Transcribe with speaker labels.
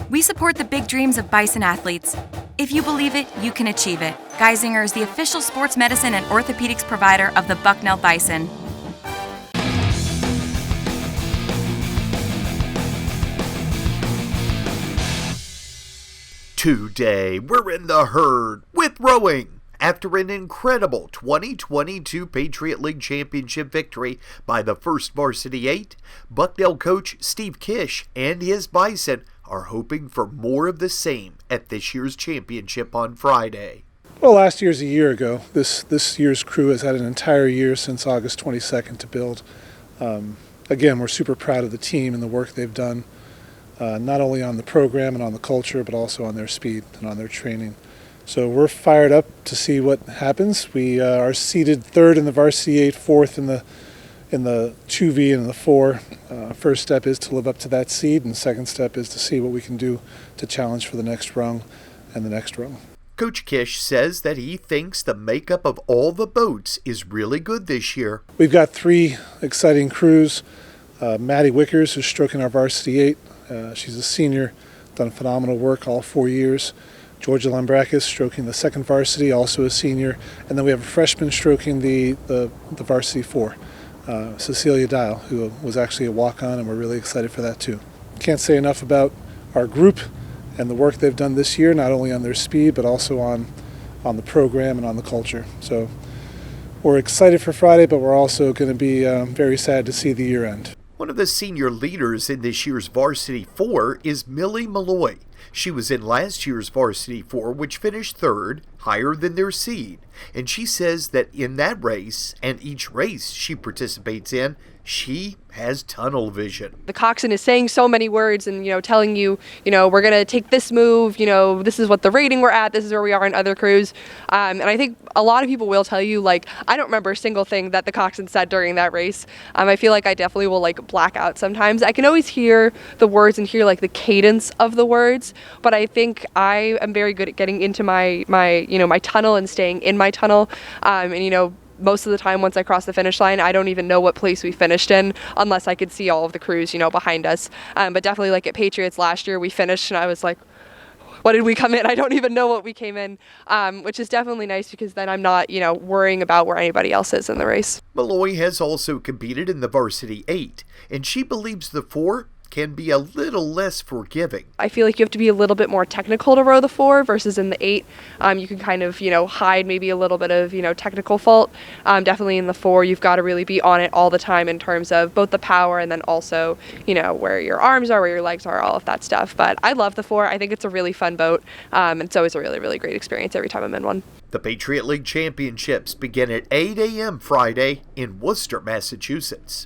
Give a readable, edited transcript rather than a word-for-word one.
Speaker 1: We support the big dreams of Bison athletes. If you believe it, you can achieve it. Geisinger is the official sports medicine and orthopedics provider of the Bucknell Bison.
Speaker 2: Today, we're in the herd with rowing. After an incredible 2022 Patriot League Championship victory by the first Varsity 8, Bucknell coach Steve Kish and his Bison are hoping for more of the same at this year's championship on Friday.
Speaker 3: Well, last year's a year ago. This year's crew has had an entire year since August 22nd to build. Again, we're super proud of the team and the work they've done, not only on the program and on the culture, but also on their speed and on their training. So we're fired up to see what happens. We are seeded third in the Varsity 8, fourth in the 2V and the 4. First step is to live up to that seed, and second step is to see what we can do to challenge for the next rung and the next rung.
Speaker 2: Coach Kish says that he thinks the makeup of all the boats is really good this year.
Speaker 3: We've got 3 exciting crews. Maddie Wickers, who's stroking our Varsity 8. She's a senior, done phenomenal work all 4 years. Georgia Lambrakis stroking the second varsity, also a senior. And then we have a freshman stroking the Varsity 4, Cecilia Dial, who was actually a walk-on, and we're really excited for that too. Can't say enough about our group and the work they've done this year, not only on their speed, but also on the program and on the culture. So we're excited for Friday, but we're also going to be very sad to see the year end.
Speaker 2: One of the senior leaders in this year's Varsity 4 is Millie Malloy. She was in last year's Varsity 4, which finished third, higher than their seed. And she says that in that race, and each race she participates in, she has tunnel vision.
Speaker 4: The coxswain is saying so many words and, telling you, we're going to take this move, this is what the rating we're at, this is where we are in other crews. And I think a lot of people will tell you, I don't remember a single thing that the coxswain said during that race. I feel like I definitely will, black out sometimes. I can always hear the words and hear, the cadence of the words, but I think I am very good at getting into my tunnel and staying in my tunnel. Most of the time once I cross the finish line, I don't even know what place we finished in unless I could see all of the crews, behind us. But definitely at Patriots last year, we finished and I was like, what did we come in? I don't even know what we came in, which is definitely nice because then I'm not, worrying about where anybody else is in the race.
Speaker 2: Malloy has also competed in the Varsity 8, and she believes the 4 can be a little less forgiving.
Speaker 4: I feel like you have to be a little bit more technical to row the 4 versus in the 8. You can kind of, hide maybe a little bit of, technical fault. Definitely in the 4, you've got to really be on it all the time in terms of both the power and then also, where your arms are, where your legs are, all of that stuff. But I love the 4. I think it's a really fun boat. It's always a really, really great experience every time I'm in one.
Speaker 2: The Patriot League Championships begin at 8 a.m. Friday in Worcester, Massachusetts.